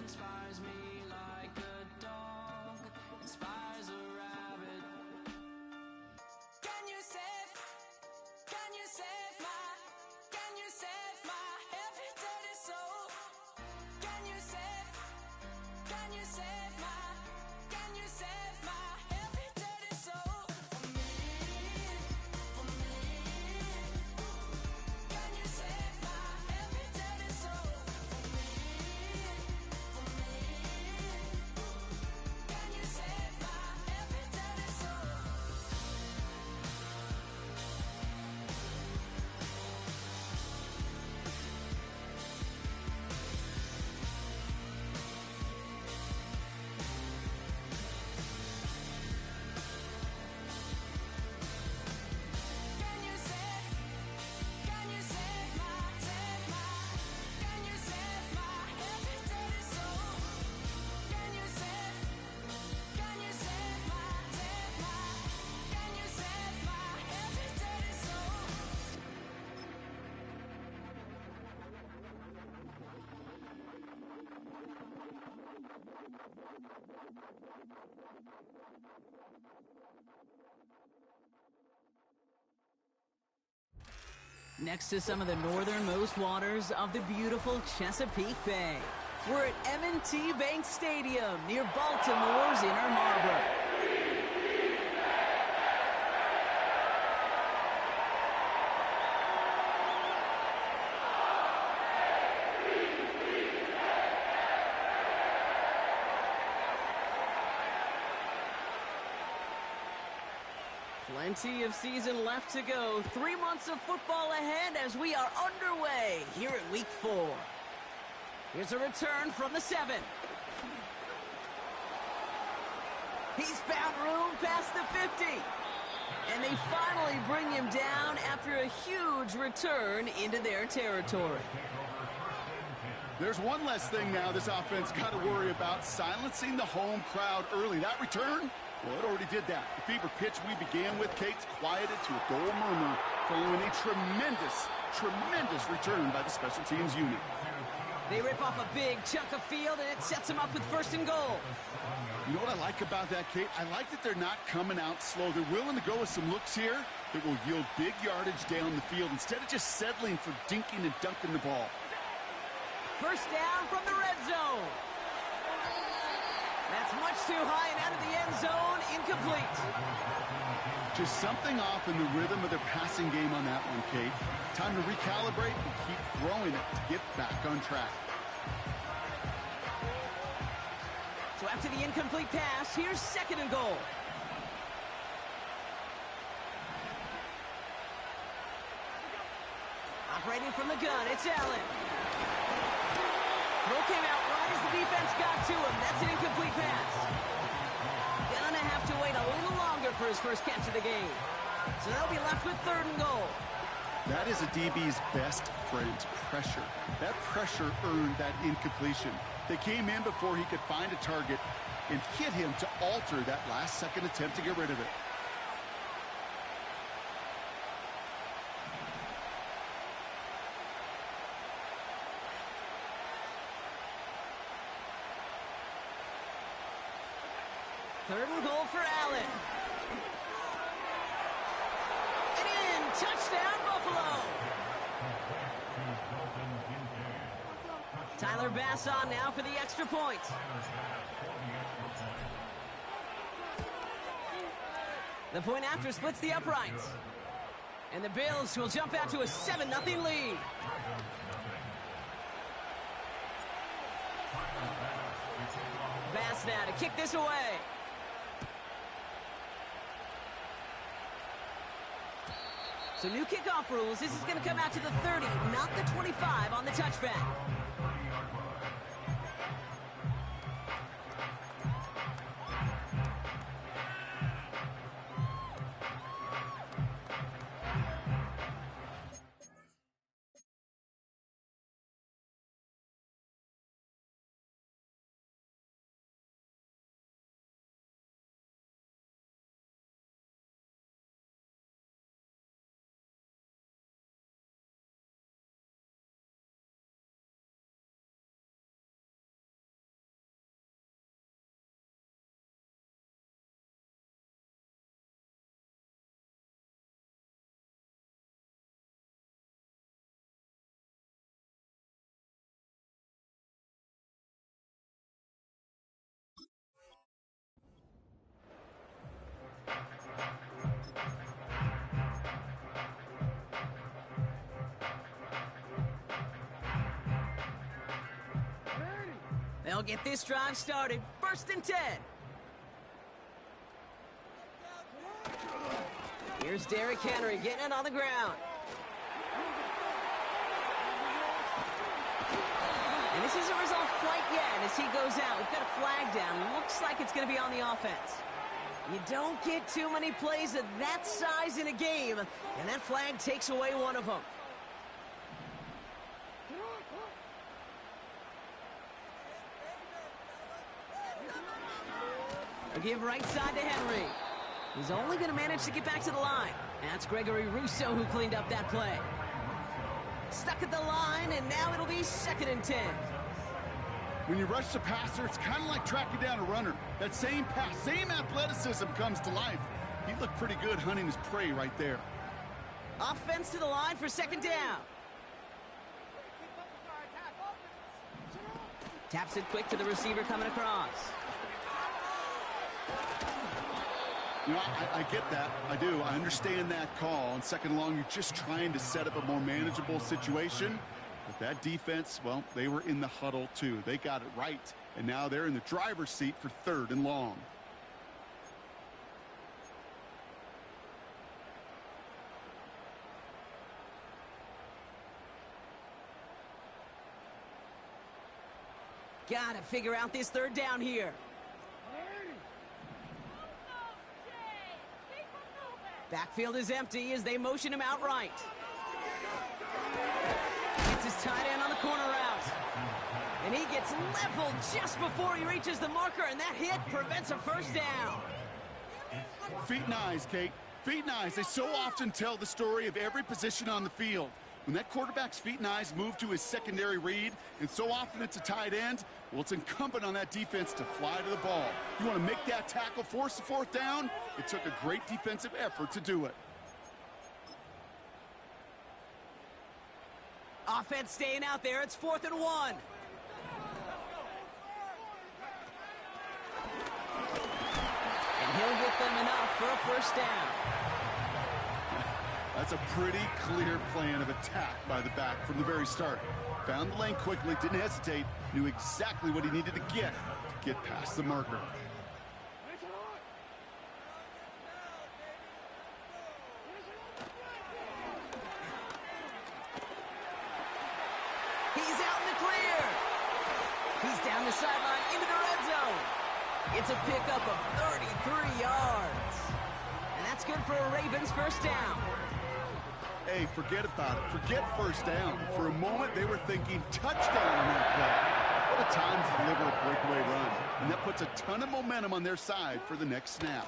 inspires me like a dog inspires a rabbit. Can you save my every dirty soul? Can you save my every dirty soul? For me. Can you save my every dirty soul? For me. Can you save my every dirty soul? Can you save my, can you save my every dirty soul? Can you save my, can you save my every dirty soul? Next to some of the northernmost waters of the beautiful Chesapeake Bay, we're at M&T Bank Stadium near Baltimore's Inner Harbor. Plenty of season left to go. 3 months of football ahead as we are underway here at Week 4. Here's a return from the 7. He's found room past the 50. And they finally bring him down after a huge return into their territory. There's one less thing now this offense got to worry about, silencing the home crowd early. That return, well, it already did that. The fever pitch we began with, Kate's quieted to a dull murmur following a tremendous return by the special teams unit. They rip off a big chunk of field, and it sets them up with 1st and goal. You know what I like about that, Kate? I like that they're not coming out slow. They're willing to go with some looks here that will yield big yardage down the field instead of just settling for dinking and dunking the ball. 1st down from the red zone. That's much too high and out of the end zone, incomplete. Just something off in the rhythm of their passing game on that one, Kate. Time to recalibrate and keep throwing it to get back on track. So after the incomplete pass, here's 2nd and goal. Operating from the gun, it's Allen. Throw came out right as the defense got to him. That's an incomplete pass. Gonna have to wait a little longer for his first catch of the game. So they'll be left with 3rd and goal. That is a DB's best friend, pressure. That pressure earned that incompletion. They came in before he could find a target and hit him to alter that last-second attempt to get rid of it. Third and goal for Allen. And in, touchdown Buffalo. Tyler Bass on now for the extra point. The point after splits the uprights. And the Bills will jump out to a 7-0 lead. Bass now to kick this away. So new kickoff rules. This is going to come out to the 30, not the 25 on the touchback. They'll get this drive started. 1st and 10. Here's Derrick Henry getting it on the ground. And this isn't resolved quite yet as he goes out. We've got a flag down. Looks like it's going to be on the offense. You don't get too many plays of that size in a game, and that flag takes away one of them. A give right side to Henry. He's only going to manage to get back to the line. That's Gregory Rousseau who cleaned up that play. Stuck at the line, and now it'll be 2nd and 10. When you rush the passer, it's kind of like tracking down a runner. That same pass, same athleticism comes to life. He looked pretty good hunting his prey right there. Offense to the line for 2nd down. Taps it quick to the receiver coming across. You know, I get that. I do. I understand that call. On 2nd and long, you're just trying to set up a more manageable situation. But that defense, well, they were in the huddle too. They got it right. And now they're in the driver's seat for 3rd and long. Gotta figure out this 3rd down here. Backfield is empty as they motion him out right. Gets his tight end on the corner route. And he gets leveled just before he reaches the marker, and that hit prevents a 1st down. Feet and eyes, Kate. Feet and eyes. They so often tell the story of every position on the field. When that quarterback's feet and eyes move to his secondary read, and so often it's a tight end, well, it's incumbent on that defense to fly to the ball. You want to make that tackle, force the 4th down? It took a great defensive effort to do it. Offense staying out there. It's 4th and 1. And he'll get them enough for a 1st down. That's a pretty clear plan of attack by the back from the very start. Found the lane quickly, didn't hesitate, knew exactly what he needed to get past the marker. He's out in the clear. He's down the sideline into the red zone. It's a pickup of 33 yards. And that's good for a Ravens 1st down. Hey, forget about it. Forget 1st down. For a moment, they were thinking touchdown on that play. What a time to deliver a breakaway run. And that puts a ton of momentum on their side for the next snap.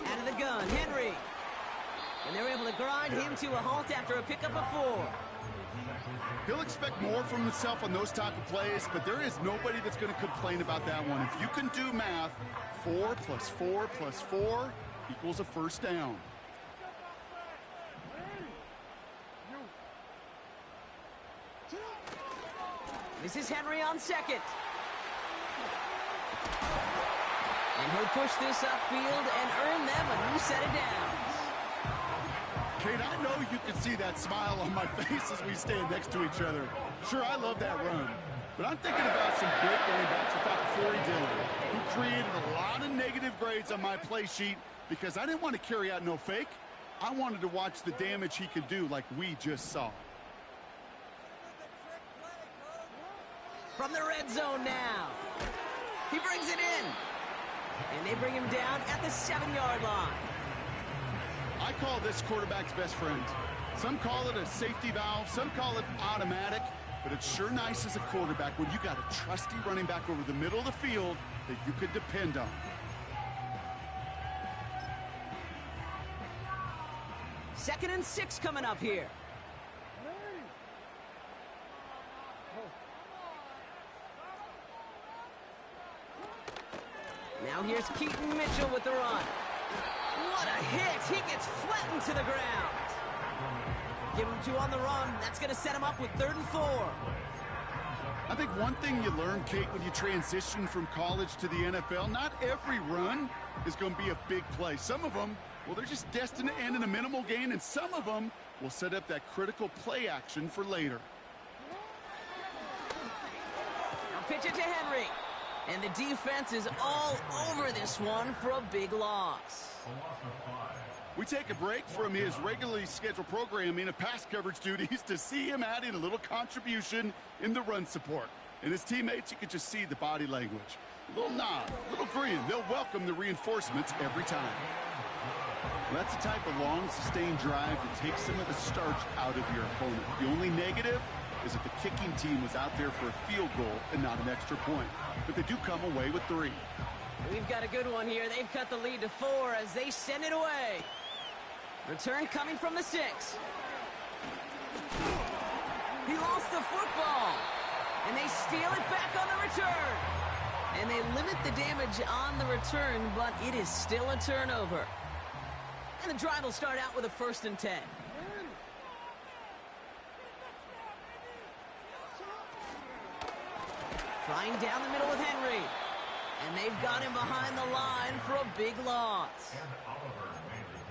Out of the gun, Henry. And they're able to grind him to a halt after a pickup of 4. He'll expect more from himself on those type of plays, but there is nobody that's going to complain about that one. If you can do math, 4 plus 4 plus 4 equals a 1st down. This is Henry on 2nd. And he'll push this upfield and earn them a new set of downs. Kate, I know you can see that smile on my face as we stand next to each other. Sure, I love that run. But I'm thinking about some great running backs without Corey Dillon, who created a lot of negative grades on my play sheet because I didn't want to carry out no fake. I wanted to watch the damage he could do like we just saw. From the red zone now. He brings it in. And they bring him down at the 7-yard line. I call this quarterback's best friend. Some call it a safety valve, some call it automatic, but it's sure nice as a quarterback when you got a trusty running back over the middle of the field that you could depend on. Second and 6 coming up here. Now here's Keaton Mitchell with the run. What a hit! He gets flattened to the ground. Give him 2 on the run. That's going to set him up with 3rd and 4. I think one thing you learn, Kate, when you transition from college to the NFL, not every run is going to be a big play. Some of them, well, they're just destined to end in a minimal gain, and some of them will set up that critical play action for later. Now pitch it to Henry. And the defense is all over this one for a big loss. We take a break from his regularly scheduled programming of pass coverage duties to see him add in a little contribution in the run support. And his teammates, you can just see the body language. A little nod, a little grin. They'll welcome the reinforcements every time. Well, that's the type of long, sustained drive that takes some of the starch out of your opponent. The only negative is that the kicking team was out there for a field goal and not an extra point. But they do come away with 3. We've got a good one here. They've cut the lead to 4 as they send it away. Return coming from the 6. He lost the football. And they steal it back on the return. And they limit the damage on the return, but it is still a turnover. And the drive will start out with a 1st and 10. Flying down the middle with Henry. And they've got him behind the line for a big loss.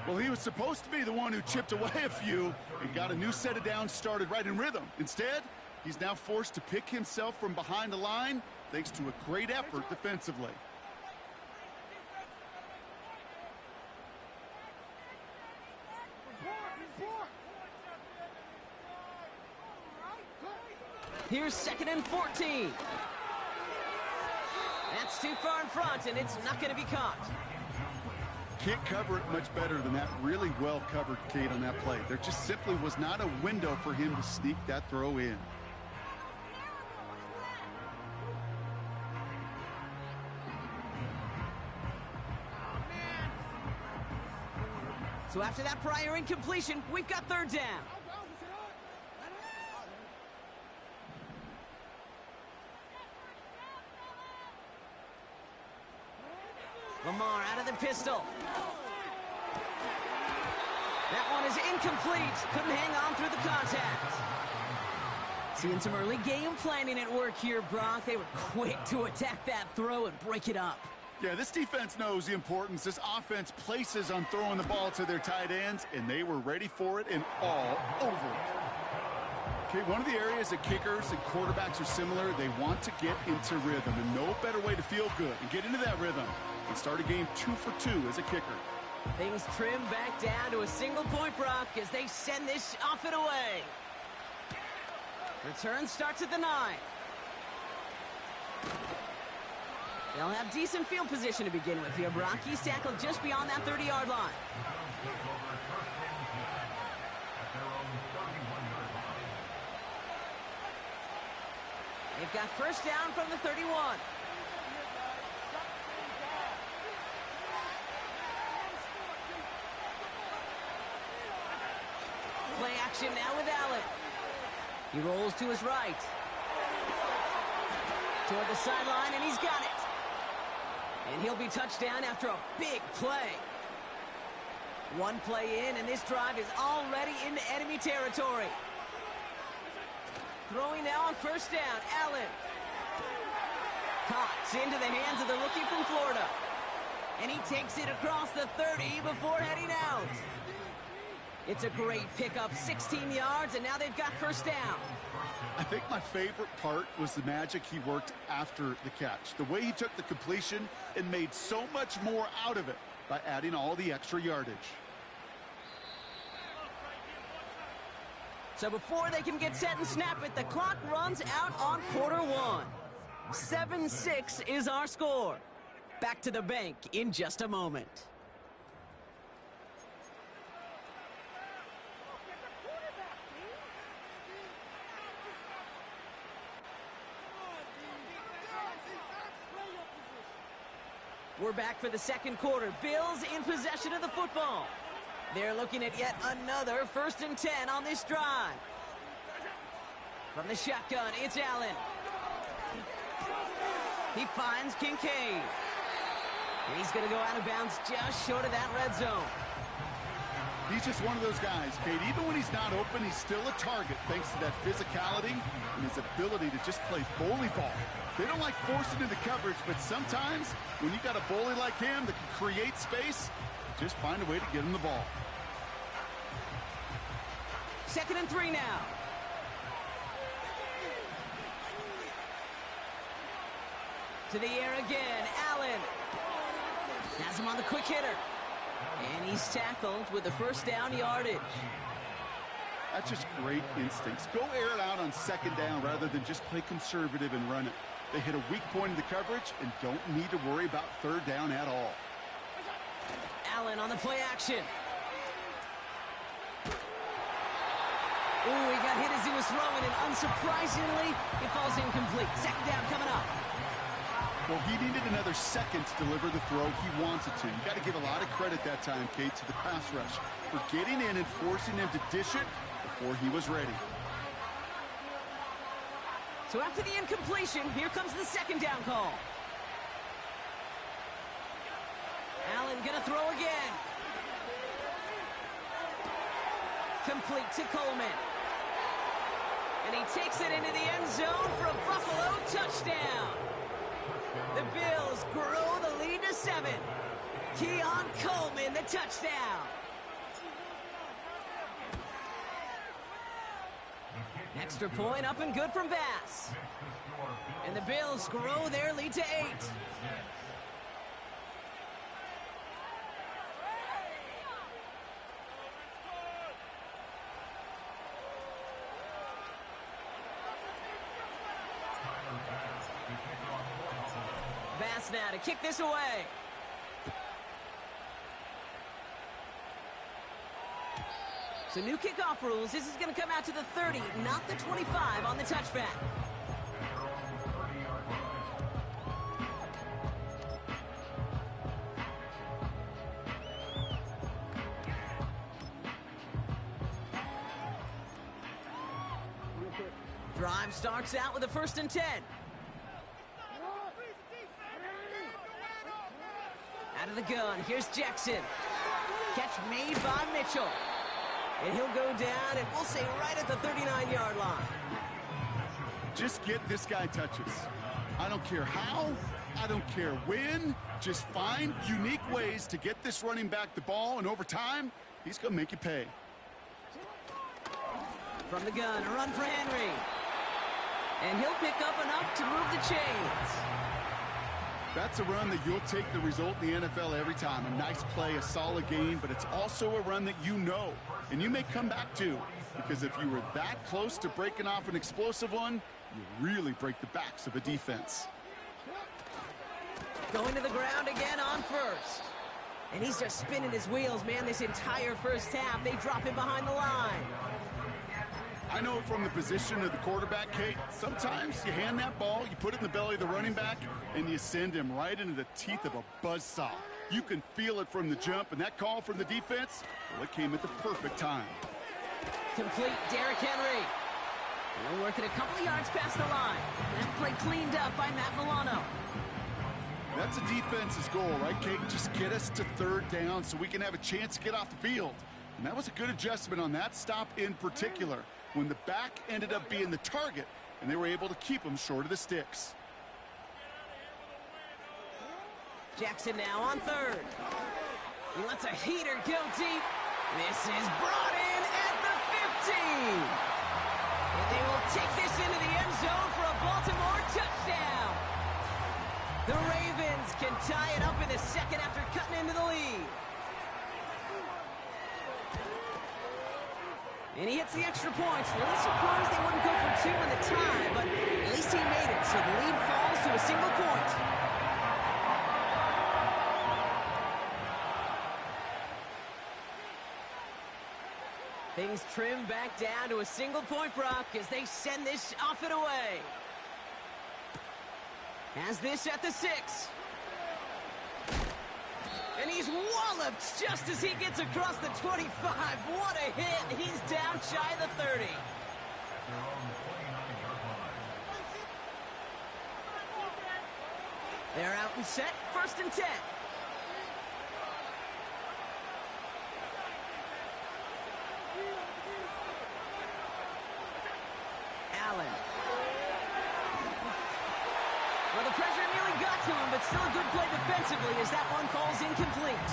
Well, he was supposed to be the one who chipped away a few and got a new set of downs started right in rhythm. Instead, he's now forced to pick himself from behind the line thanks to a great effort defensively. Here's 2nd and 14. That's too far in front, and it's not going to be caught. Can't cover it much better than that. Really well covered, Kate, on that play. There just simply was not a window for him to sneak that throw in. So after that prior incompletion, we've got 3rd down. Lamar out of the pistol. That one is incomplete. Couldn't hang on through the contact. Seeing some early game planning at work here, Brock. They were quick to attack that throw and break it up. Yeah, this defense knows the importance this offense places on throwing the ball to their tight ends, and they were ready for it and all over it. Okay, one of the areas that kickers and quarterbacks are similar, they want to get into rhythm, and no better way to feel good and get into that rhythm and start a game 2 for 2 as a kicker. Things trim back down to a single point, Brock, as they send this off and away. Return starts at the 9. They'll have decent field position to begin with here, Brock. He's tackled just beyond that 30-yard line. They've got 1st down from the 31. Play action now with Allen. He rolls to his right. Toward the sideline, and he's got it. And he'll be touched down after a big play. One play in, and this drive is already into enemy territory. Throwing now on 1st down, Allen. Caught into the hands of the rookie from Florida. And he takes it across the 30 before heading out. It's a great pickup, 16 yards, and now they've got 1st down. I think my favorite part was the magic he worked after the catch. The way he took the completion and made so much more out of it by adding all the extra yardage. So before they can get set and snap it, the clock runs out on quarter 1. 7-6 is our score. Back to the bank in just a moment. We're back for the 2nd quarter. Bills in possession of the football. They're looking at yet another 1st and 10 on this drive. From the shotgun, it's Allen. He finds Kincaid. And he's going to go out of bounds just short of that red zone. He's just one of those guys, Kate. Even when he's not open, he's still a target thanks to that physicality and his ability to just play bully ball. They don't like forcing into coverage, but sometimes when you got a bully like him that can create space, just find a way to get him the ball. 2nd and 3 now. To the air again, Allen. Has him on the quick hitter. And he's tackled with the first down yardage. That's just great instincts. Go air it out on second down rather than just play conservative and run it. They hit a weak point in the coverage and don't need to worry about third down at all. Allen on the play action. Ooh, he got hit as he was throwing, and unsurprisingly, it falls incomplete. Second down coming up. Well, he needed another second to deliver the throw he wanted to. You got to give a lot of credit that time, Kate, to the pass rush for getting in and forcing him to dish it before he was ready. So after the incompletion, here comes the second down call. Allen gonna throw again. Complete to Coleman. And he takes it into the end zone for a Buffalo touchdown. The Bills grow the lead to 7. Keon Coleman, the touchdown. Extra point up and good from Bass. And the Bills grow their lead to 8. Bass now to kick this away. So new kickoff rules. This is going to come out to the 30, not the 25 on the touchback. Drive starts out with a 1st and 10. Out of the gun, here's Jackson. Catch made by Mitchell. And he'll go down, and we'll say right at the 39-yard line. Just get this guy touches. I don't care how, I don't care when. Just find unique ways to get this running back the ball, and over time, he's going to make you pay. From the gun, a run for Henry. And he'll pick up enough to move the chains. That's a run that you'll take the result in the NFL every time. A nice play, a solid game, but it's also a run that you know, and you may come back to, because if you were that close to breaking off an explosive one, you really break the backs of a defense. Going to the ground again on 1st. And he's just spinning his wheels, man, this entire first half. They drop him behind the line. I know from the position of the quarterback, Kate, sometimes you hand that ball, you put it in the belly of the running back, and you send him right into the teeth of a buzzsaw. You can feel it from the jump, and that call from the defense, well, it came at the perfect time. Complete, Derrick Henry. He'll work it a couple of yards past the line. That play cleaned up by Matt Milano. That's a defense's goal, right, Kate? Just get us to third down so we can have a chance to get off the field. And that was a good adjustment on that stop in particular, when the back ended up being the target, and they were able to keep him short of the sticks. Jackson now on 3rd. He lets a heater go deep. This is brought in at the 15. And they will take this into the end zone for a Baltimore touchdown. The Ravens can tie it up in the second after cutting into the lead. And he hits the extra points. A little surprised they wouldn't go for 2 in the tie, but at least he made it, so the lead falls to a single point. Things trim back down to a single point, Brock, as they send this off and away. Has this at the 6. And he's walloped just as he gets across the 25. What a hit. He's down shy of the 30. They're out and set. 1st and 10. Allen. Well, the pressure nearly got to him, but still a good play defensively as that one falls incomplete.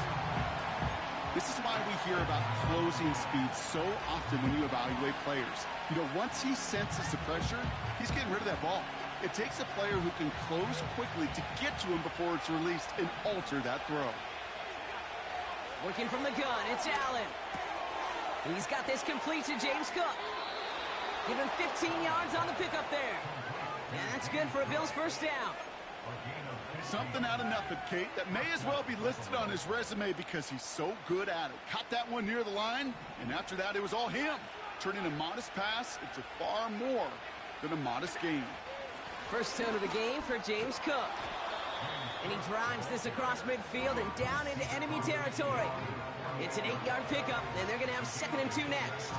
This is why we hear about closing speed so often when you evaluate players. You know, once he senses the pressure, he's getting rid of that ball. It takes a player who can close quickly to get to him before it's released and alter that throw. Working from the gun, it's Allen. He's got this complete to James Cook. Give him 15 yards on the pickup there. And that's good for a Bills first down. Something out of nothing, Kate, that may as well be listed on his resume because he's so good at it. Caught that one near the line, and after that, it was all him, turning a modest pass into far more than a modest gain. First down of the game for James Cook. And he drives this across midfield and down into enemy territory. It's an 8-yard pickup, and they're going to have 2nd and 2 next.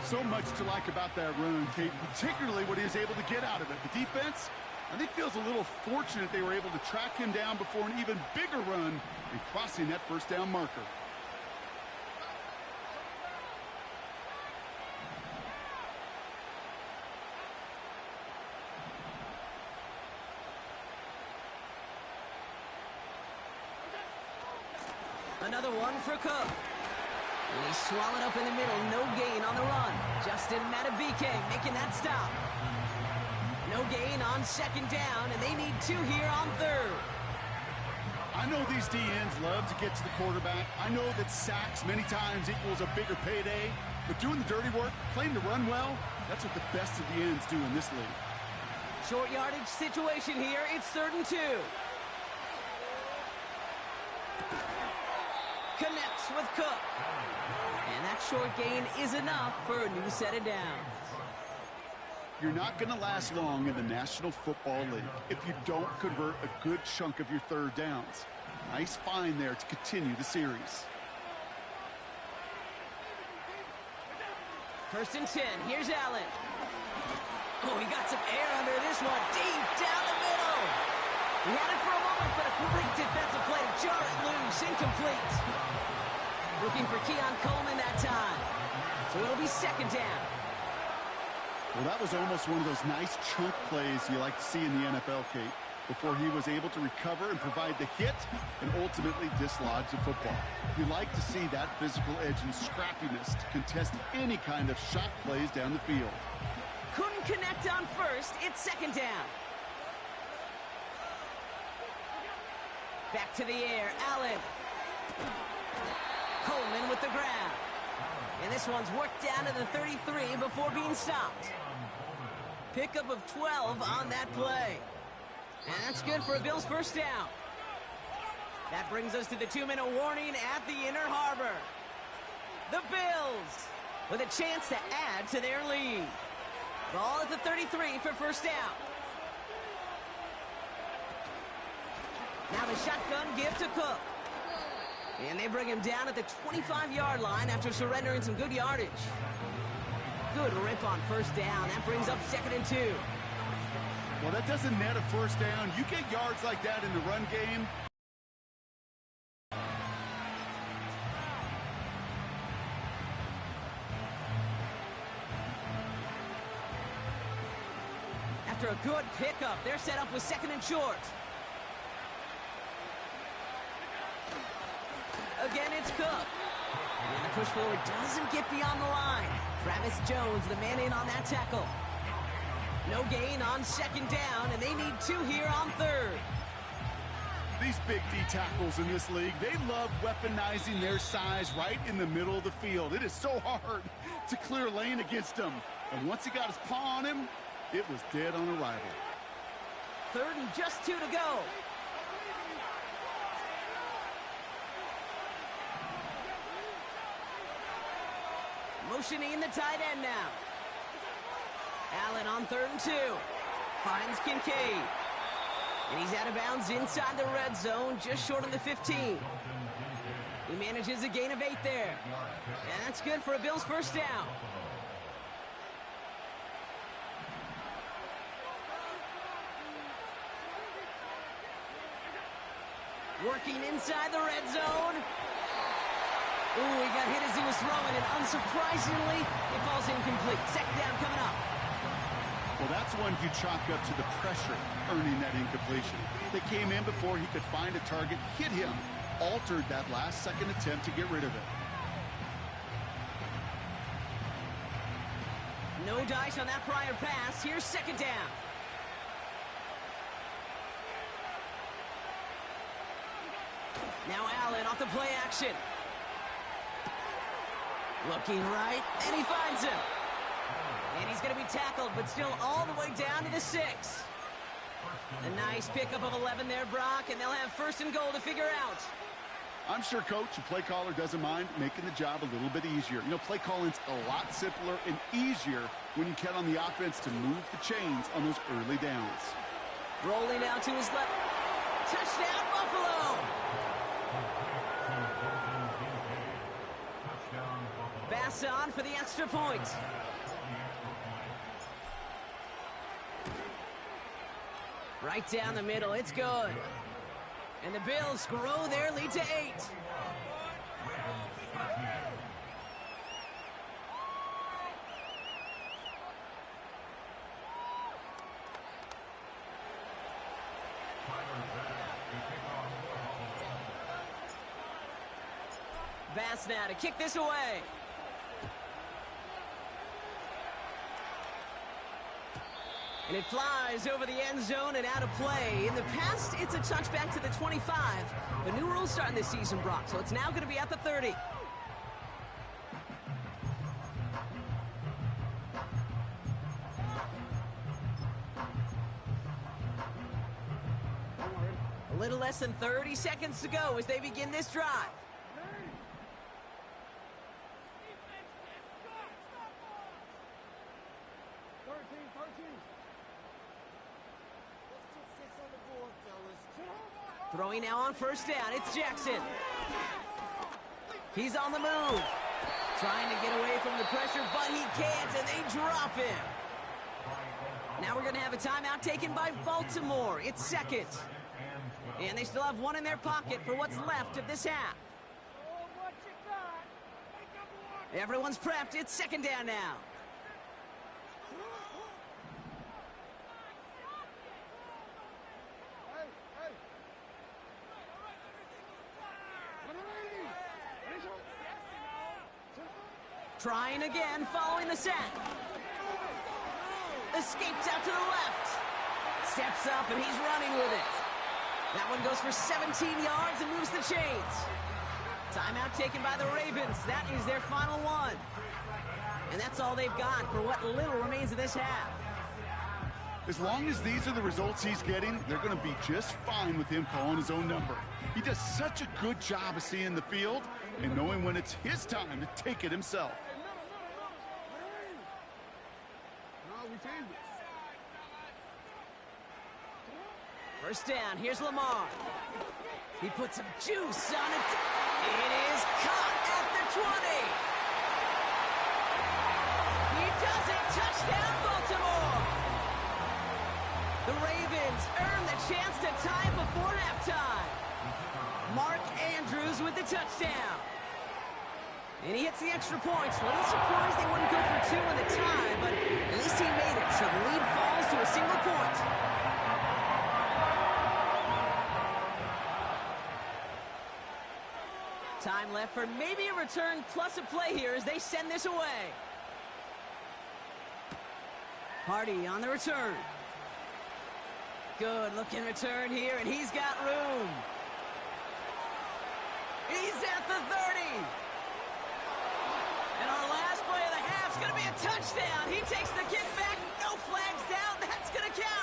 So much to like about that run, Kate, particularly what he was able to get out of it. The defense, I think, feels a little fortunate they were able to track him down before an even bigger run and crossing that first down marker. Another one for Cook. And he's swallowed up in the middle. No gain on the run. Justin Matabike making that stop. No gain on 2nd down, and they need 2 here on 3rd. I know these DNs love to get to the quarterback. I know that sacks many times equals a bigger payday. But doing the dirty work, playing to run well, that's what the best of the ends do in this league. Short yardage situation here. It's 3rd and 2. Connects with Cook. And that short gain is enough for a new set of downs. You're not going to last long in the National Football League if you don't convert a good chunk of your 3rd downs. Nice find there to continue the series. 1st and 10. Here's Allen. Oh, he got some air under this one. Deep down the middle. He had it for a moment, but a great defensive play to jar it loose. Incomplete. Looking for Keon Coleman that time. So it'll be 2nd down. Well, that was almost one of those nice chunk plays you like to see in the NFL, Kate, before he was able to recover and provide the hit and ultimately dislodge the football. You like to see that physical edge and scrappiness to contest any kind of shot plays down the field. Couldn't connect on 1st. It's 2nd down. Back to the air. Allen. Coleman with the grab. And this one's worked down to the 33 before being stopped. Pickup of 12 on that play. And that's good for a Bills first down. That brings us to the 2-minute warning at the Inner Harbor. The Bills with a chance to add to their lead. Ball at the 33 for first down. Now the shotgun give to Cook. And they bring him down at the 25-yard line after surrendering some good yardage. Good rip on first down. That brings up 2nd and 2. Well, that doesn't net a first down. You get yards like that in the run game. After a good pickup, they're set up with 2nd and short. Again, it's Cook. And the push forward doesn't get beyond the line. Travis Jones, the man in on that tackle. No gain on 2nd down, and they need 2 here on 3rd. These big D tackles in this league, they love weaponizing their size right in the middle of the field. It is so hard to clear lane against them. And once he got his paw on him, it was dead on arrival. 3rd and just 2 to go. Motioning the tight end now. Allen on 3rd and 2. Finds Kincaid. And he's out of bounds inside the red zone, just short of the 15. He manages a gain of 8 there. And that's good for a Bills first down. Working inside the red zone. Ooh, he got hit as he was throwing, and unsurprisingly, it falls incomplete. 2nd down coming up. Well, that's one you chalk up to the pressure earning that incompletion. They came in before he could find a target, hit him, altered that last-second attempt to get rid of it. No dice on that prior pass. Here's 2nd down. Now Allen off the play action. Looking right, and he finds him. And he's going to be tackled, but still all the way down to the 6. A nice pickup of 11 there, Brock, and they'll have 1st and goal to figure out. I'm sure coach and play caller doesn't mind making the job a little bit easier. You know, play calling's a lot simpler and easier when you count on the offense to move the chains on those early downs. Rolling out to his left. Touchdown, Buffalo! Bass on for the extra point. Right down the middle, it's good. And the Bills grow their lead to 8. Bass now to kick this away. And it flies over the end zone and out of play. In the past, it's a touchback to the 25. The new rules starting this season, Brock, so it's now going to be at the 30. A little less than 30 seconds to go as they begin this drive. Throwing now on 1st down, it's Jackson. He's on the move. Trying to get away from the pressure, but he can't, and they drop him. Now we're going to have a timeout taken by Baltimore. It's 2nd. And they still have 1 in their pocket for what's left of this half. Everyone's prepped. It's 2nd down now. Trying again, following the sack. Escapes out to the left. Steps up, and he's running with it. That one goes for 17 yards and moves the chains. Timeout taken by the Ravens. That is their final one. And that's all they've got for what little remains of this half. As long as these are the results he's getting, they're going to be just fine with him calling his own number. He does such a good job of seeing the field and knowing when it's his time to take it himself. First down, here's Lamar. He puts some juice on it. It is caught at the 20. He does it. Touchdown, Baltimore. The Ravens earn the chance to tie before halftime. Mark Andrews with the touchdown. And he hits the extra points. A little surprised they wouldn't go for 2 in the tie, but at least he made it, so the lead falls to a single point. Time left for maybe a return plus a play here as they send this away. Hardy on the return. Good looking return here, and he's got room. He's at the 30. And our last play of the half is going to be a touchdown. He takes the kick back. No flags down. That's going to count.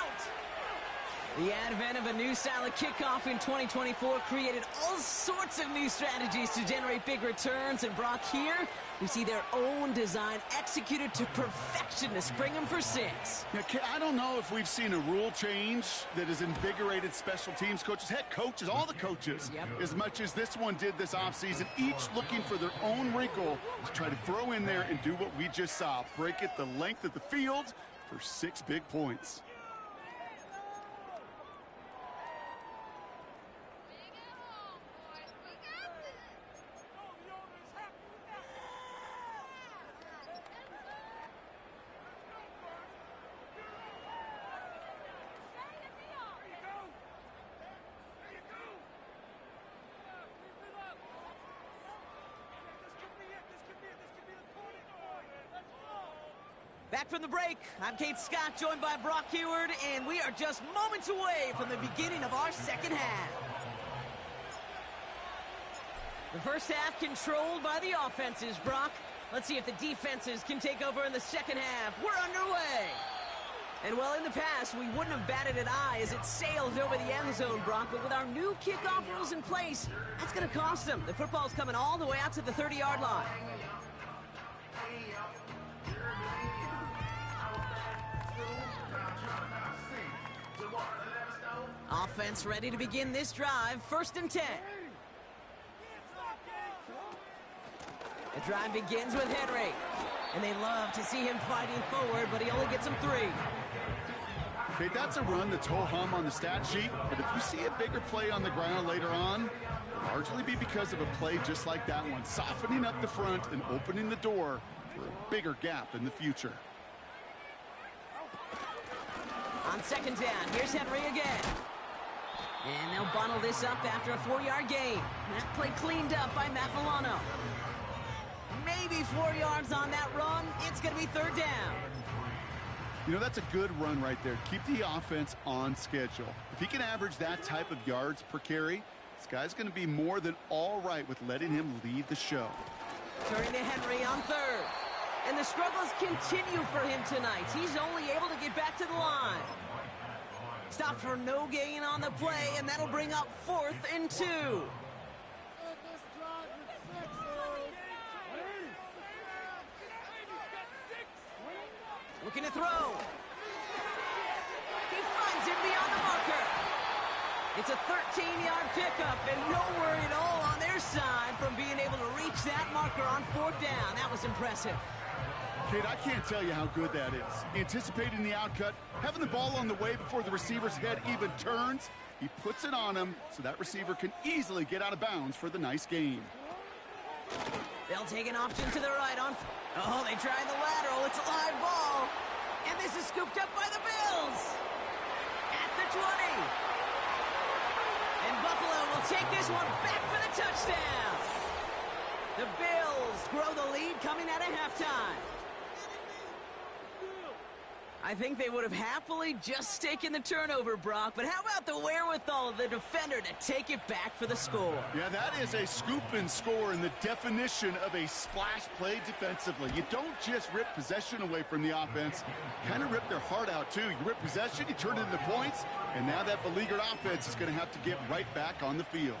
The advent of a new style of kickoff in 2024 created all sorts of new strategies to generate big returns. And Brock, here we see their own design executed to perfection to spring them for 6. Yeah, I don't know if we've seen a rule change that has invigorated special teams coaches, head coaches, all the coaches, as much as this one did this offseason, each looking for their own wrinkle to try to throw in there and do what we just saw, break it the length of the field for 6 big points. Back from the break, I'm Kate Scott, joined by Brock Heward, and we are just moments away from the beginning of our second half. The first half controlled by the offenses, Brock. Let's see if the defenses can take over in the second half. We're underway. And well, in the past, we wouldn't have batted an eye as it sails over the end zone, Brock. But with our new kickoff rules in place, that's going to cost them. The football's coming all the way out to the 30-yard line. Offense ready to begin this drive. 1st and 10. The drive begins with Henry. And they love to see him fighting forward, but he only gets them 3. Okay, that's a run that's ho-hum on the stat sheet, but if you see a bigger play on the ground later on, it'll largely be because of a play just like that one, softening up the front and opening the door for a bigger gap in the future. On 2nd down, here's Henry again. And they'll bundle this up after a 4-yard gain. That play cleaned up by Matt Milano. Maybe 4 yards on that run. It's going to be 3rd down. You know, that's a good run right there. Keep the offense on schedule. If he can average that type of yards per carry, this guy's going to be more than all right with letting him lead the show. Turning to Henry on 3rd. And the struggles continue for him tonight. He's only able to get back to the line. Stopped for no gain on the play, and that'll bring up 4th and 2. Looking to throw. He finds him beyond the marker. It's a 13-yard pickup, and no worry at all on their side from being able to reach that marker on 4th down. That was impressive. Kid, I can't tell you how good that is. Anticipating the outcut, having the ball on the way before the receiver's head even turns, he puts it on him so that receiver can easily get out of bounds for the nice gain. They'll take an option to the right on... Oh, they tried the lateral. It's a live ball. And this is scooped up by the Bills. At the 20. And Buffalo will take this one back for the touchdown. The Bills grow the lead coming out of halftime. I think they would have happily just taken the turnover, Brock, but how about the wherewithal of the defender to take it back for the score? Yeah, that is a scoop and score in the definition of a splash play defensively. You don't just rip possession away from the offense, kind of rip their heart out too. You rip possession, you turn it into points, and now that beleaguered offense is going to have to get right back on the field.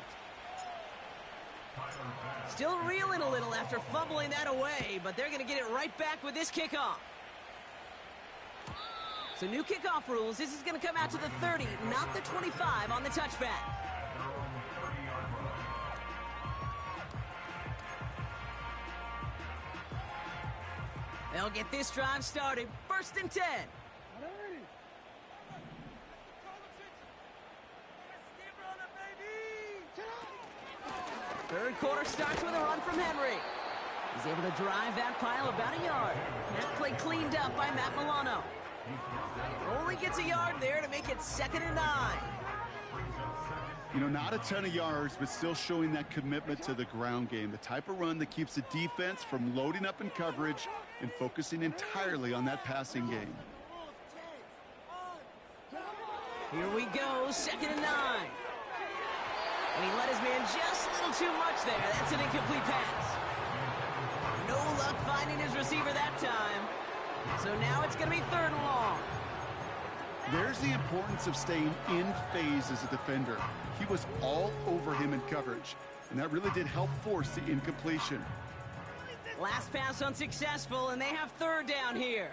Still reeling a little after fumbling that away, but they're going to get it right back with this kickoff. So new kickoff rules. This is going to come out to the 30, not the 25 on the touchback. They'll get this drive started. 1st and 10. 3rd quarter starts with a run from Henry. He's able to drive that pile about a yard. That play cleaned up by Matt Milano. Only gets a yard there to make it 2nd and 9. You know, not a ton of yards, but still showing that commitment to the ground game. The type of run that keeps the defense from loading up in coverage and focusing entirely on that passing game. Here we go, 2nd and 9. And he let his man just a little too much there. That's an incomplete pass. No luck finding his receiver that time. So now it's going to be 3rd and long. There's the importance of staying in phase as a defender. He was all over him in coverage, and that really did help force the incompletion. Last pass unsuccessful, and they have 3rd down here.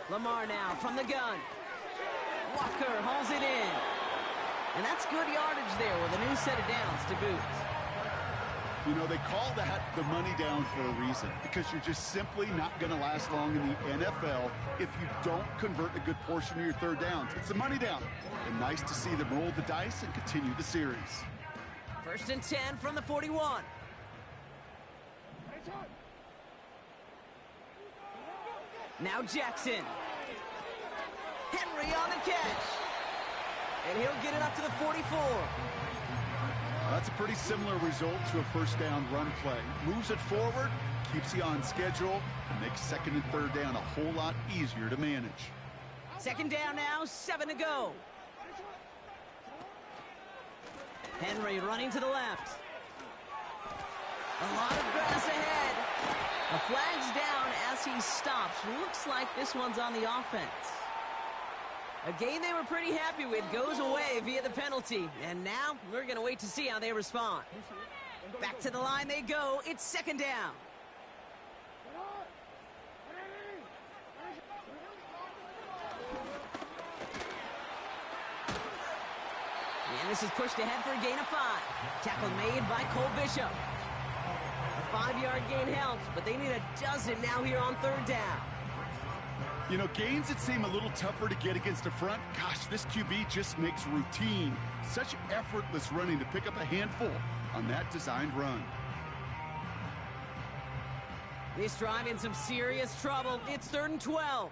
Lamar now from the gun. Walker hauls it in. And that's good yardage there with a new set of downs to boot. You know, they call that the money down for a reason, because you're just simply not going to last long in the NFL if you don't convert a good portion of your 3rd downs. It's the money down. And nice to see them roll the dice and continue the series. 1st and 10 from the 41. Now Jackson. Henry on the catch. And he'll get it up to the 44. That's a pretty similar result to a 1st down run play. Moves it forward, keeps you on schedule, and makes 2nd and 3rd down a whole lot easier to manage. 2nd down now, 7 to go. Henry running to the left. A lot of grass ahead. The flag's down as he stops. Looks like this one's on the offense. A game they were pretty happy with goes away via the penalty. And now we're going to wait to see how they respond. Back to the line they go. It's second down. And this is pushed ahead for a gain of 5. Tackle made by Cole Bishop. A 5-yard gain helps, but they need a dozen now here on third down. You know, gains that seem a little tougher to get against a front, gosh, this QB just makes routine. Such effortless running to pick up a handful on that designed run. This drive in some serious trouble. It's 3rd and 12.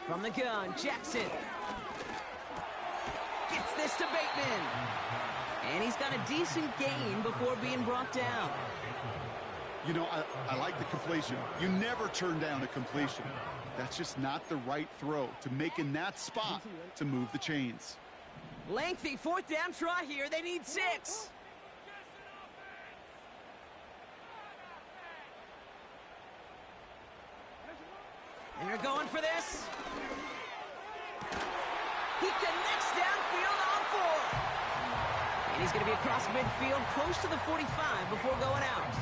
From the gun, Jackson. Gets this to Bateman. And he's got a decent gain before being brought down. You know, I like the completion. You never turn down a completion. That's just not the right throw to make in that spot to move the chains. Lengthy 4th down try here. They need 6. They're going for this. He connects downfield on 4. And he's going to be across midfield close to the 45 before going out.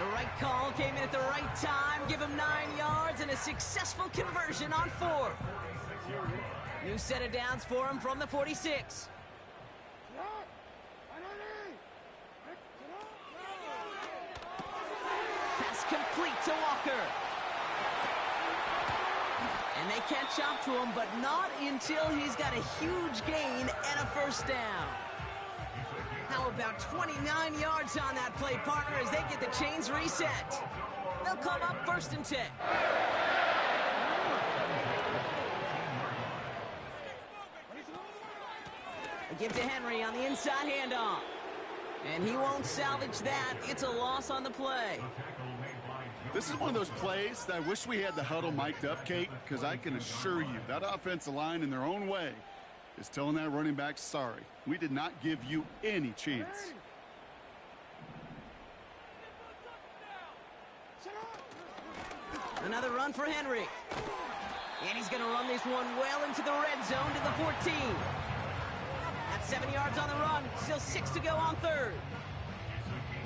The right call came in at the right time. Give him 9 yards and a successful conversion on 4. New set of downs for him from the 46. Pass complete to Walker. And they catch up to him, but not until he's got a huge gain and a 1st down. How about 29 yards on that play, partner, as they get the chains reset. They'll come up 1st and 10. They give to Henry on the inside handoff. And he won't salvage that. It's a loss on the play. This is one of those plays that I wish we had the huddle mic'd up, Kate, because I can assure you that offensive line in their own way is telling that running back, sorry, we did not give you any chance. Another run for Henry. And he's going to run this one well into the red zone to the 14. That's 7 yards on the run. Still 6 to go on 3rd.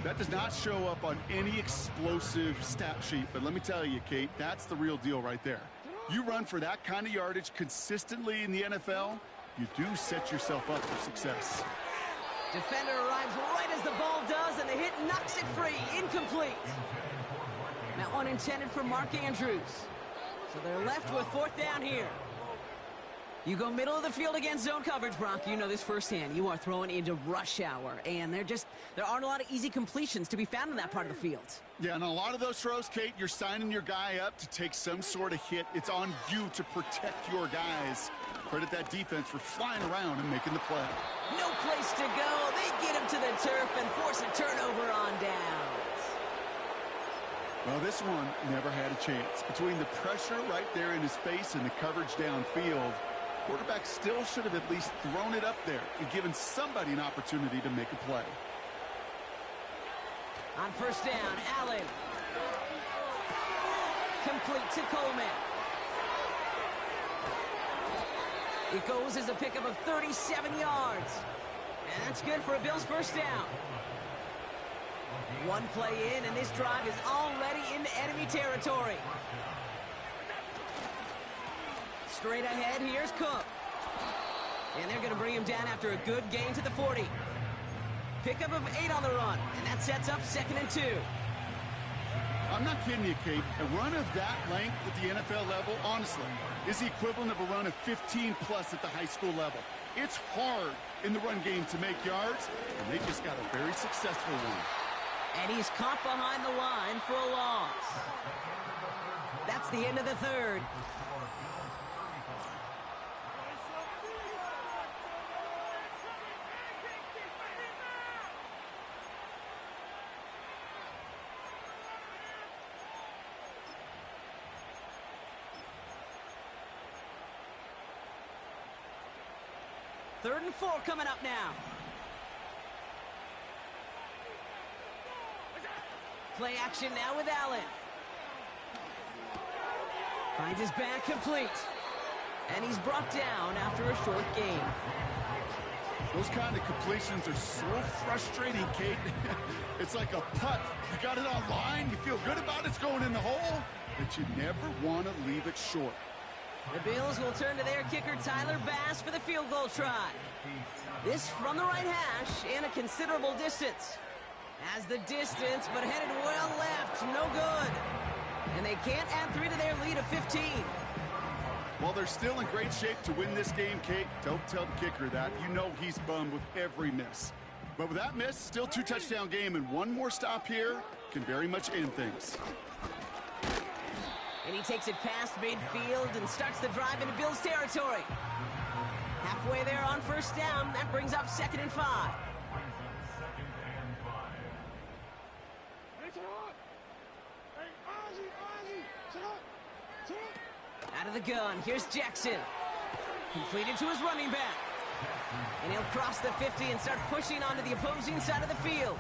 That does not show up on any explosive stat sheet, but let me tell you, Kate, that's the real deal right there. You run for that kind of yardage consistently in the NFL, you do set yourself up for success. Defender arrives right as the ball does, and the hit knocks it free. Incomplete. That one intended for Mark Andrews. So they're left with 4th down here. You go middle of the field against zone coverage, Brock. You know this firsthand. You are throwing into rush hour, and there aren't a lot of easy completions to be found in that part of the field. Yeah, and a lot of those throws, Kate, you're signing your guy up to take some sort of hit. It's on you to protect your guys. Credit that defense for flying around and making the play. No place to go. They get him to the turf and force a turnover on downs. Well, this one never had a chance. Between the pressure right there in his face and the coverage downfield, quarterback still should have at least thrown it up there and given somebody an opportunity to make a play. On 1st down, Allen. Complete to Coleman. It goes as a pickup of 37 yards. And that's good for a Bills 1st down. One play in, and this drive is already into enemy territory. Straight ahead, here's Cook. And they're going to bring him down after a good gain to the 40. Pickup of 8 on the run, and that sets up 2nd and 2. I'm not kidding you, Kate. A run of that length at the NFL level, honestly, is the equivalent of a run of 15-plus at the high school level. It's hard in the run game to make yards, and they just got a very successful one. And he's caught behind the line for a loss. That's the end of the 3rd. 3rd and 4 coming up now. Play action now with Allen. Finds his back complete. And he's brought down after a short gain. Those kind of completions are so frustrating, Kate. It's like a putt. You got it on line, you feel good about it's going in the hole, but you never want to leave it short. The Bills will turn to their kicker, Tyler Bass, for the field goal try. This from the right hash and a considerable distance. Has the distance, but headed well left. No good. And they can't add 3 to their lead of 15. Well, they're still in great shape to win this game, Kate. Don't tell the kicker that. You know he's bummed with every miss. But with that miss, still 2-touchdown game, and one more stop here can very much end things. And he takes it past midfield and starts the drive into Bills territory. Halfway there on 1st down. That brings up 2nd and 5. Out of the gun, here's Jackson. Completed to his running back. And he'll cross the 50 and start pushing onto the opposing side of the field.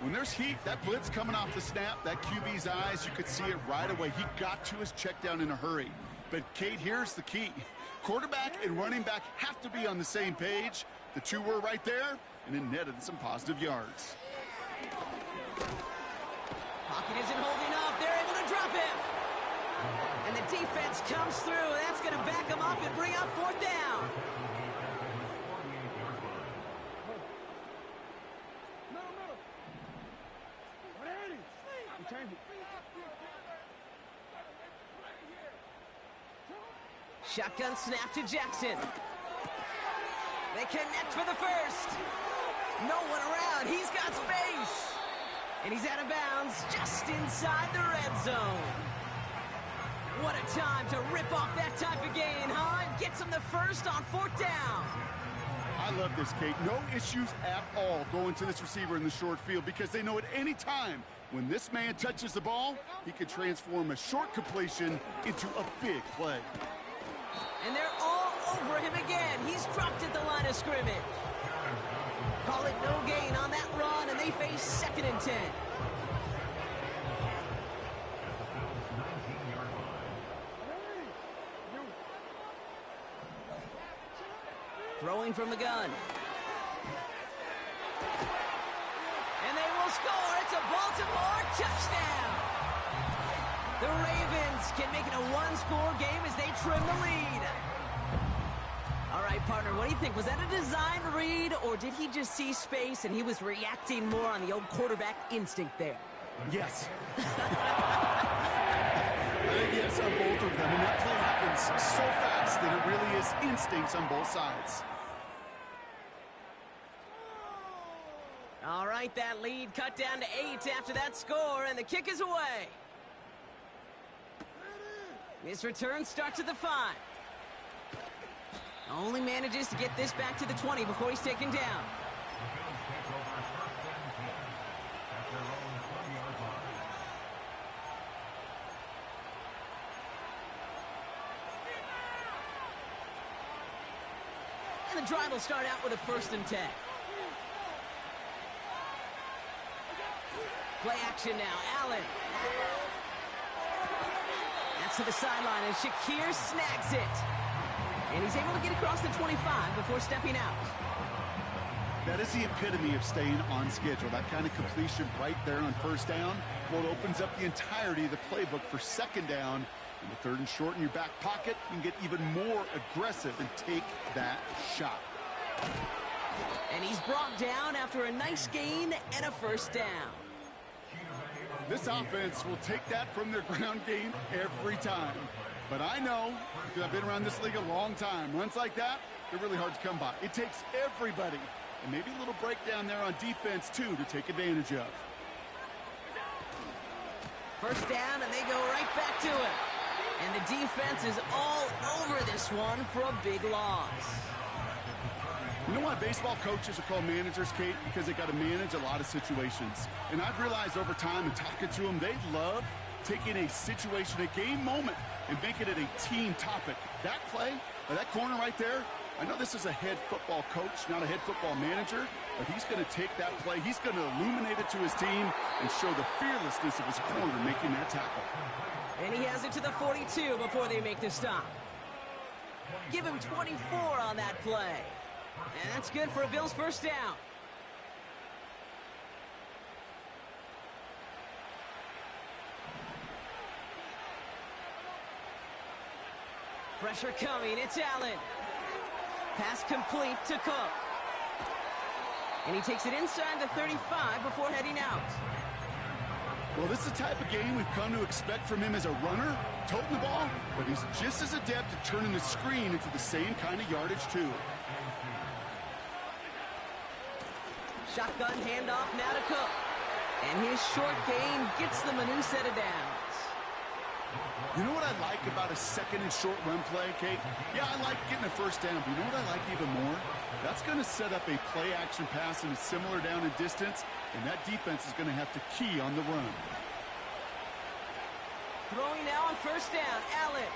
When there's heat, that blitz coming off the snap, that QB's eyes, you could see it right away. He got to his check down in a hurry. But, Kate, here's the key. Quarterback and running back have to be on the same page. The two were right there, and it netted some positive yards. Pocket isn't holding up. They're able to drop it. And the defense comes through. That's going to back them up and bring up 4th down. Shotgun snap to Jackson. They connect for the first. No one around. He's got space. And he's out of bounds just inside the red zone. What a time to rip off that type of gain, huh? And gets him the first on 4th down. I love this, Kate. No issues at all going to this receiver in the short field because they know at any time when this man touches the ball, he could transform a short completion into a big play. And they're all over him again. He's dropped at the line of scrimmage. Call it no gain on that run, and they face 2nd and 10. Throwing from the gun. And they will score. It's a Baltimore touchdown. The Ravens can make it a one-score game as they trim the lead. All right, partner, what do you think? Was that a design read, or did he just see space and he was reacting more on the old quarterback instinct there? Yes. I think yes on both of them, and that play happens so fast that it really is instincts on both sides. All right, that lead cut down to 8 after that score, and the kick is away. This return starts at the 5. Only manages to get this back to the 20 before he's taken down. And the drive will start out with a 1st and 10. Play action now, Allen. That's to the sideline, and Shakir snags it. And he's able to get across the 25 before stepping out. That is the epitome of staying on schedule. That kind of completion right there on 1st down. Well, it opens up the entirety of the playbook for 2nd down. And the 3rd and short in your back pocket, you can get even more aggressive and take that shot. And he's brought down after a nice gain and a 1st down. This offense will take that from their ground game every time. But I know, because I've been around this league a long time, runs like that, they're really hard to come by. It takes everybody, and maybe a little breakdown there on defense, too, to take advantage of. 1st down, and they go right back to it. And the defense is all over this one for a big loss. You know why baseball coaches are called managers, Kate? Because they got to manage a lot of situations. And I've realized over time and talking to them, they love taking a situation, a game moment, and making it a team topic. That play, or that corner right there, I know this is a head football coach, not a head football manager, but he's going to take that play. He's going to illuminate it to his team and show the fearlessness of his corner making that tackle. And he has it to the 42 before they make the stop. Give him 24 on that play. And that's good for a Bills first down. Pressure coming. It's Allen. Pass complete to Cook. And he takes it inside the 35 before heading out. Well, this is the type of game we've come to expect from him as a runner, toting the ball, but he's just as adept at turning the screen into the same kind of yardage, too. Shotgun handoff now to Cook. And his short gain gets them a new set of downs. You know what I like about a second and short run play, Kate? Yeah, I like getting a first down, but you know what I like even more? That's going to set up a play-action pass in a similar down and distance, and that defense is going to have to key on the run. Throwing now on first down, Allen.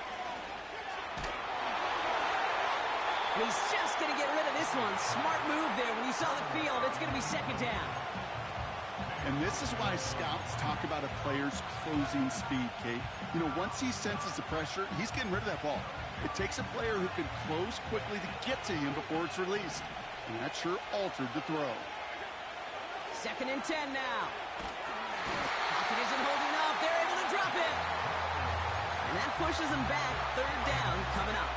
He's just going to get rid of this one. Smart move there. When you saw the field, it's going to be second down. And this is why scouts talk about a player's closing speed, Kate. You know, once he senses the pressure, he's getting rid of that ball. It takes a player who can close quickly to get to him before it's released. And that sure altered the throw. Second and 10 now. Pocket isn't holding up. They're able to drop it. And that pushes them back. Third down coming up.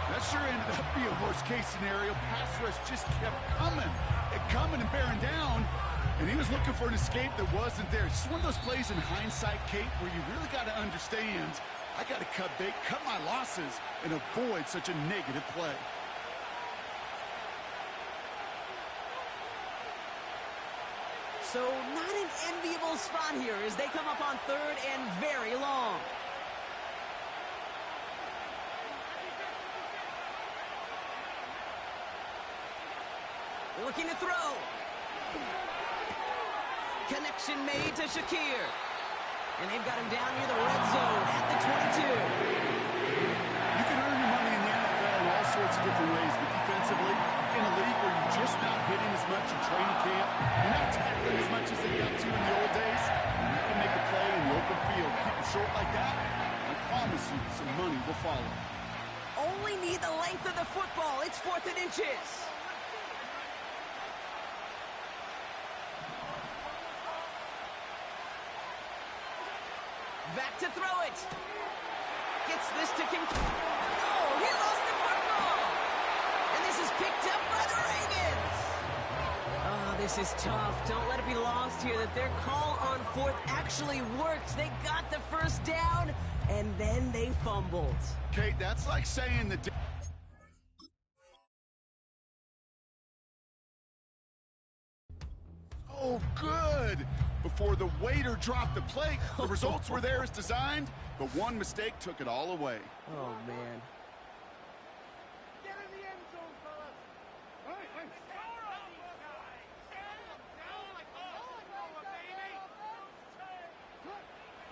That sure ended up being a worst-case scenario. Pass rush just kept coming and bearing down. And he was looking for an escape that wasn't there. It's just one of those plays in hindsight, Kate, where you really got to understand, I got to cut bait, cut my losses, and avoid such a negative play. So not an enviable spot here as they come up on third and very long. Looking to throw. Connection made to Shakir. And they've got him down near the red zone at the 22. You can earn your money in the NFL in all sorts of different ways, but defensively, in a league where you're just not hitting as much in training camp, you're not tackling as much as they got to in the old days, you can make a play in the open field. Keep it short like that, I promise you some money will follow. Only need the length of the football. It's 4th and inches. Back to throw it. Gets this to oh, he lost the football. And this is picked up by the Ravens. Oh, this is tough. Don't let it be lost here that their call on fourth actually worked. They got the first down, and then they fumbled. Kate, that's like saying the... Oh, good! Before the waiter dropped the plate, the results were there as designed, but one mistake took it all away. Oh, man. Get in the end zone, fellas!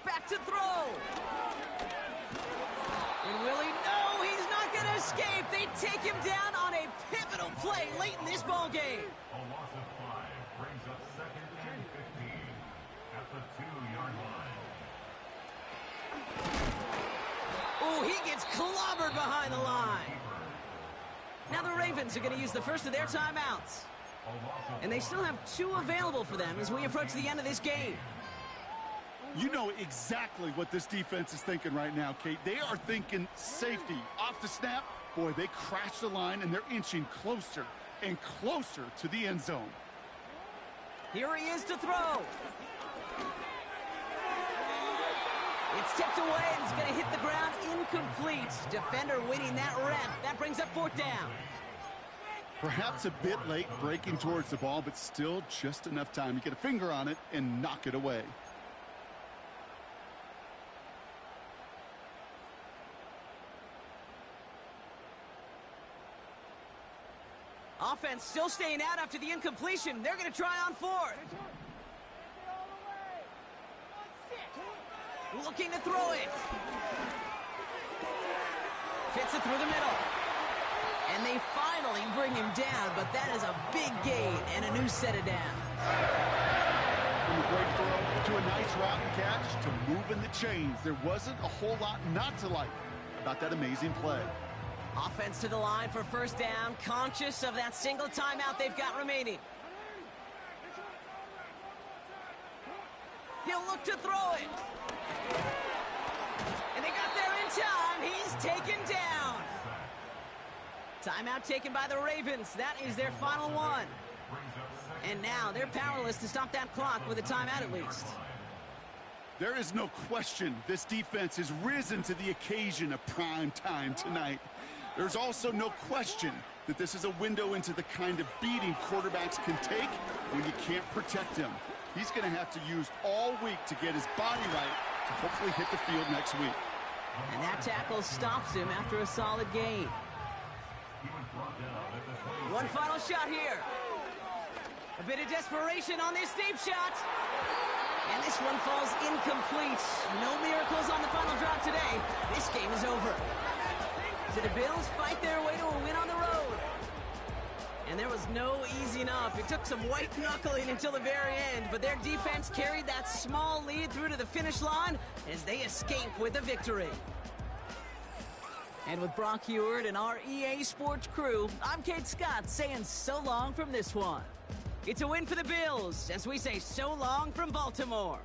Back to throw. And will he? No, he's not going to escape. They take him down on a pivotal play late in this ball game. A loss of 5 brings up 2nd and 15 at the 2-yard line. Oh, he gets clobbered behind the line. Now the Ravens are going to use the first of their timeouts. And they still have 2 available for them as we approach the end of this game. You know exactly what this defense is thinking right now, Kate. They are thinking safety. Off the snap, boy, they crash the line, and they're inching closer and closer to the end zone. Here he is to throw. It's tipped away, and it's going to hit the ground incomplete. Defender winning that rep. That brings up 4th down. Perhaps a bit late breaking towards the ball, but still just enough time to get a finger on it and knock it away. Offense still staying out after the incompletion. They're going to try on 4th. Looking to throw it. Fits it through the middle. And they finally bring him down, but that is a big gain and a new set of downs. From a great throw to a nice route and catch to moving the chains. There wasn't a whole lot not to like about that amazing play. Offense to the line for first down, conscious of that single timeout they've got remaining. He'll look to throw it. And they got there in time. He's taken down. Timeout taken by the Ravens. That is their final one. And now they're powerless to stop that clock with a timeout at least. There is no question this defense has risen to the occasion of prime time tonight. There's also no question that this is a window into the kind of beating quarterbacks can take when you can't protect him. He's going to have to use all week to get his body right to hopefully hit the field next week. And that tackle stops him after a solid gain. One final shot here. A bit of desperation on this deep shot. And this one falls incomplete. No miracles on the final drive today. This game is over. So the Bills fight their way to a win on the road. And there was no easing up. It took some white knuckling until the very end, but their defense carried that small lead through to the finish line as they escape with a victory. And with Brock Heward and our EA Sports crew, I'm Kate Scott saying so long from this one. It's a win for the Bills as we say so long from Baltimore.